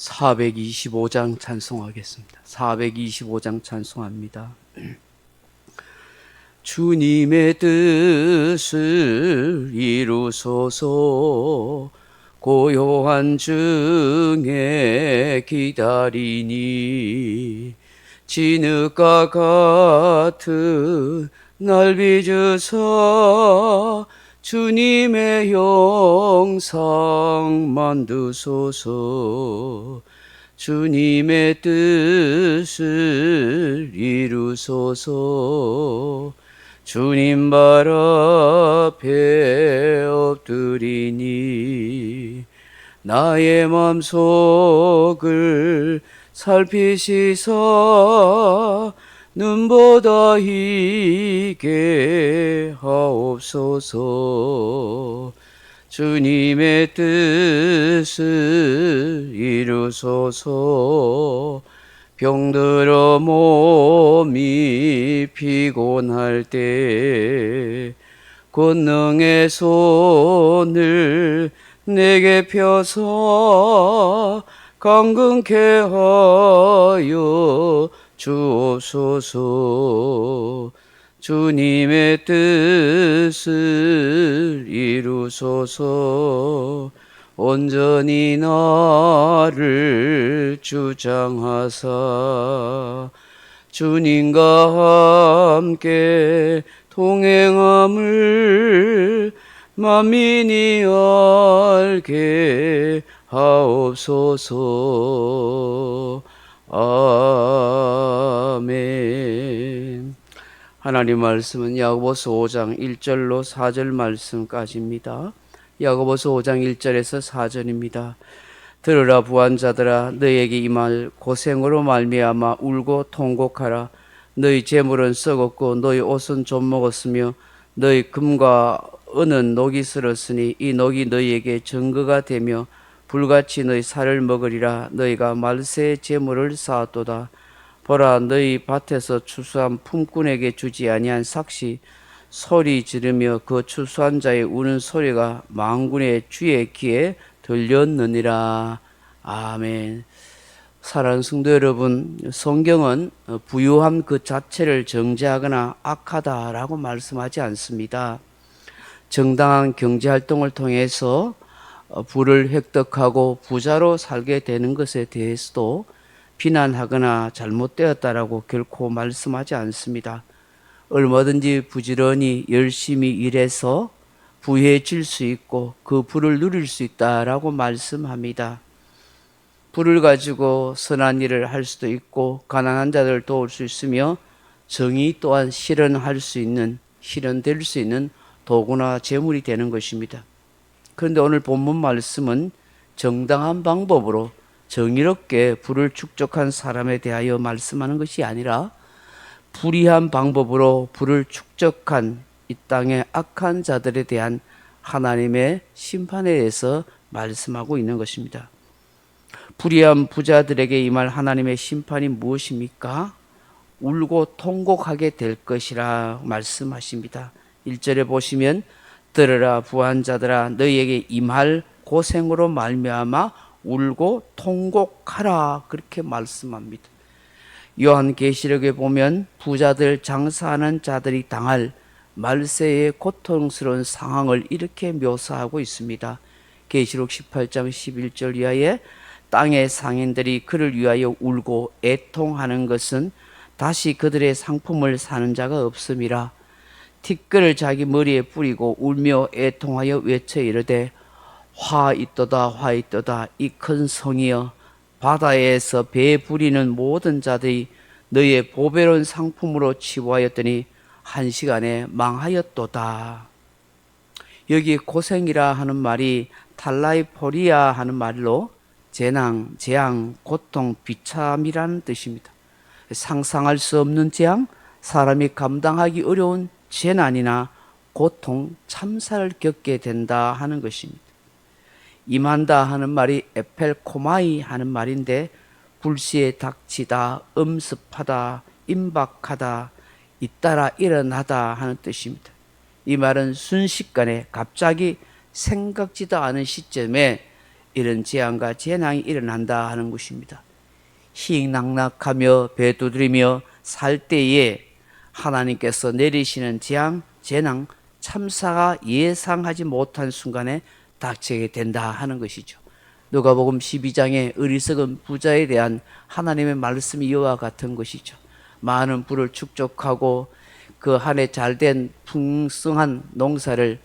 425장 찬송하겠습니다. 425장 찬송합니다. 주님의 뜻을 이루소서. 고요한 중에 기다리니 진흙과 같은 날 빚으사 주님의 형상 만드소서. 주님의 뜻을 이루소서. 주님 발 앞에 엎드리니 나의 맘속을 살피시사 눈보다 희게 하옵소서. 주님의 뜻을 이루소서. 병들어 몸이 피곤할 때 권능의 손을 내게 펴서 강건케 하여 주옵소서. 주님의 뜻을 이루소서. 온전히 나를 주장하사 주님과 함께 동행함을 만민이 알게 하옵소서. 아멘. 하나님 말씀은 야고보서 5장 1절로 4절 말씀까지입니다. 야고보서 5장 1절에서 4절입니다. 들으라 부한자들아, 너희에게 임할 고생으로 말미암아 울고 통곡하라. 너희 재물은 썩었고 너희 옷은 좀 먹었으며 너희 금과 은은 녹이 슬었으니 이 녹이 너희에게 증거가 되며 불같이 너희 살을 먹으리라. 너희가 말세의 재물을 쌓았도다. 보라, 너희 밭에서 추수한 품꾼에게 주지 아니한 삭시 소리 지르며 그 추수한 자의 우는 소리가 만군의 주의 귀에 들렸느니라. 아멘. 사랑하는 성도 여러분, 성경은 부유함 그 자체를 정죄하거나 악하다라고 말씀하지 않습니다. 정당한 경제활동을 통해서 부를 획득하고 부자로 살게 되는 것에 대해서도 비난하거나 잘못되었다라고 결코 말씀하지 않습니다. 얼마든지 부지런히 열심히 일해서 부유해질 수 있고 그 부를 누릴 수 있다라고 말씀합니다. 부를 가지고 선한 일을 할 수도 있고 가난한 자들을 도울 수 있으며 정의 또한 실현될 수 있는 도구나 재물이 되는 것입니다. 그런데 오늘 본문 말씀은 정당한 방법으로 정의롭게 부를 축적한 사람에 대하여 말씀하는 것이 아니라 불의한 방법으로 부를 축적한 이 땅의 악한 자들에 대한 하나님의 심판에 대해서 말씀하고 있는 것입니다. 불의한 부자들에게 임할 하나님의 심판이 무엇입니까? 울고 통곡하게 될 것이라 말씀하십니다. 1절에 보시면 들으라 부한 자들아, 너희에게 임할 고생으로 말미암아 울고 통곡하라, 그렇게 말씀합니다. 요한계시록에 보면 부자들, 장사하는 자들이 당할 말세의 고통스러운 상황을 이렇게 묘사하고 있습니다. 계시록 18장 11절 이하에 땅의 상인들이 그를 위하여 울고 애통하는 것은 다시 그들의 상품을 사는 자가 없음이라. 티끌을 자기 머리에 뿌리고 울며 애통하여 외쳐 이르되 화 있도다 화 있도다 이 큰 성이여, 바다에서 배 부리는 모든 자들이 너희의 보배로운 상품으로 치부하였더니 한 시간에 망하였도다. 여기 고생이라 하는 말이 탈라이포리아 하는 말로 재난, 재앙, 고통, 비참이라는 뜻입니다. 상상할 수 없는 재앙, 사람이 감당하기 어려운 재난이나 고통, 참사를 겪게 된다 하는 것입니다. 임한다 하는 말이 에펠코마이 하는 말인데 불시에 닥치다, 엄습하다, 임박하다, 잇따라 일어나다 하는 뜻입니다. 이 말은 순식간에 갑자기 생각지도 않은 시점에 이런 재앙과 재난이 일어난다 하는 것입니다. 희낙낙하며 배 두드리며 살 때에 하나님께서 내리시는 재앙, 재난, 참사가 예상하지 못한 순간에 닥치게 된다 하는 것이죠. 누가복음 12장의 어리석은 부자에 대한 하나님의 말씀이 이와 같은 것이죠. 많은 부를 축적하고 그 한 해 잘된 풍성한 농사를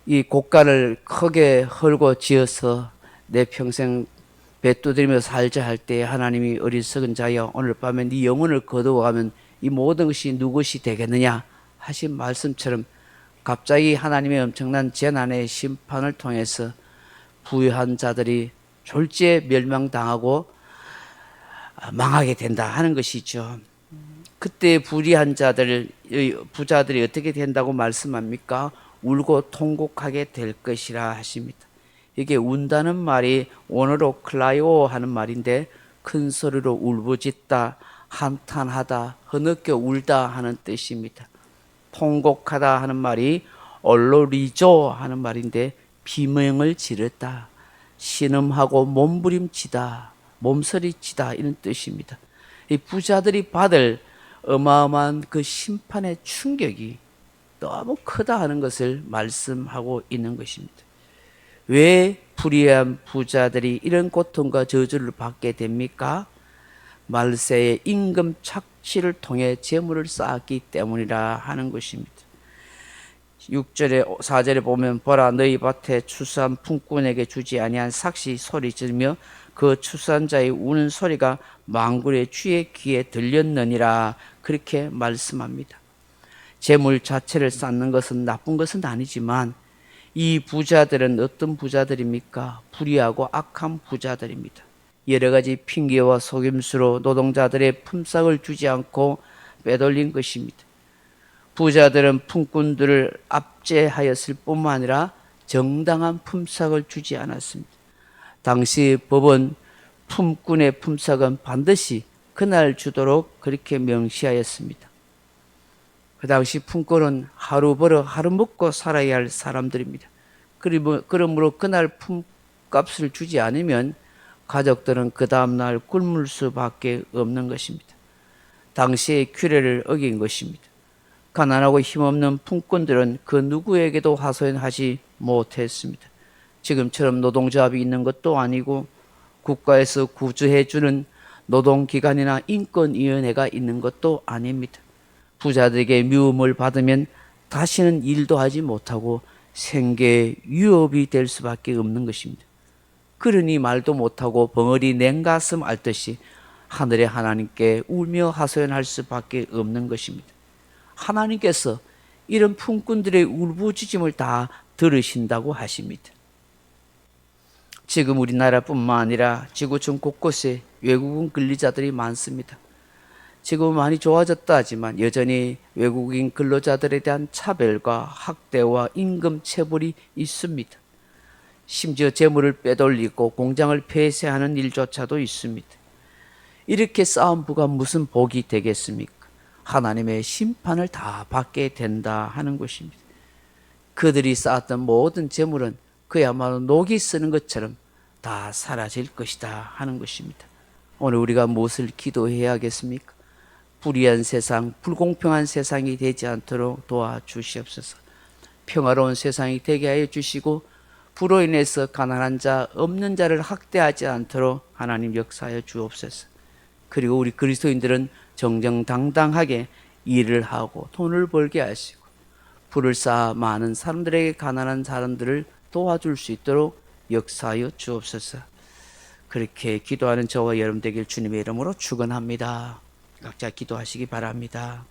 이 곡간을 크게 헐고 지어서 내 평생 배 두드리며 살자 할 때 하나님이 어리석은 자여 오늘 밤에 네 영혼을 거두어가면 이 모든 것이 누구시 되겠느냐 하신 말씀처럼 갑자기 하나님의 엄청난 재난의 심판을 통해서 부유한 자들이 졸지에 멸망당하고 망하게 된다 하는 것이죠. 그때 불의한 부자들이 어떻게 된다고 말씀합니까? 울고 통곡하게 될 것이라 하십니다. 이게 운다는 말이 원어로 클라이오 하는 말인데 큰 소리로 울부짖다, 한탄하다, 흐느껴 울다 하는 뜻입니다. 통곡하다 하는 말이 얼로리조 하는 말인데 비명을 지르다, 신음하고 몸부림치다, 몸서리치다 이런 뜻입니다. 이 부자들이 받을 어마어마한 그 심판의 충격이 너무 크다 하는 것을 말씀하고 있는 것입니다. 왜 불의한 부자들이 이런 고통과 저주를 받게 됩니까? 말세의 임금 착취를 통해 재물을 쌓았기 때문이라 하는 것입니다. 6절에 4절에 보면 보라 너희 밭에 추수한 품꾼에게 주지 아니한 삭시 소리 지르며 그 추수한 자의 우는 소리가 망군의 주의 귀에 들렸느니라 그렇게 말씀합니다. 재물 자체를 쌓는 것은 나쁜 것은 아니지만 이 부자들은 어떤 부자들입니까? 불의하고 악한 부자들입니다. 여러 가지 핑계와 속임수로 노동자들의 품삯을 주지 않고 빼돌린 것입니다. 부자들은 품꾼들을 압제하였을 뿐만 아니라 정당한 품삯을 주지 않았습니다. 당시 법은 품꾼의 품삯은 반드시 그날 주도록 그렇게 명시하였습니다. 그 당시 품꾼은 하루 벌어 하루 먹고 살아야 할 사람들입니다. 그러므로 그날 품값을 주지 않으면 가족들은 그 다음날 굶을 수밖에 없는 것입니다. 당시의 규례를 어긴 것입니다. 가난하고 힘없는 품꾼들은 그 누구에게도 하소연하지 못했습니다. 지금처럼 노동조합이 있는 것도 아니고 국가에서 구조해주는 노동기관이나 인권위원회가 있는 것도 아닙니다. 부자들에게 미움을 받으면 다시는 일도 하지 못하고 생계에 위협이 될 수밖에 없는 것입니다. 그러니 말도 못하고 벙어리 냉가슴 앓듯이 하늘의 하나님께 울며 하소연할 수밖에 없는 것입니다. 하나님께서 이런 품꾼들의 울부짖음을 다 들으신다고 하십니다. 지금 우리나라뿐만 아니라 지구촌 곳곳에 외국인 근로자들이 많습니다. 지금은 많이 좋아졌다 하지만 여전히 외국인 근로자들에 대한 차별과 학대와 임금 체벌이 있습니다. 심지어 재물을 빼돌리고 공장을 폐쇄하는 일조차도 있습니다. 이렇게 쌓은 부가 무슨 복이 되겠습니까? 하나님의 심판을 다 받게 된다 하는 것입니다. 그들이 쌓았던 모든 재물은 그야말로 녹이 쓰는 것처럼 다 사라질 것이다 하는 것입니다. 오늘 우리가 무엇을 기도해야겠습니까? 불의한 세상, 불공평한 세상이 되지 않도록 도와주시옵소서. 평화로운 세상이 되게 하여 주시고 불로 인해서 가난한 자, 없는 자를 학대하지 않도록 하나님 역사하여 주옵소서. 그리고 우리 그리스도인들은 정정당당하게 일을 하고 돈을 벌게 하시고 불을 쌓아 많은 사람들에게 가난한 사람들을 도와줄 수 있도록 역사하여 주옵소서. 그렇게 기도하는 저와 여러분 되길 주님의 이름으로 축원합니다. 각자 기도하시기 바랍니다.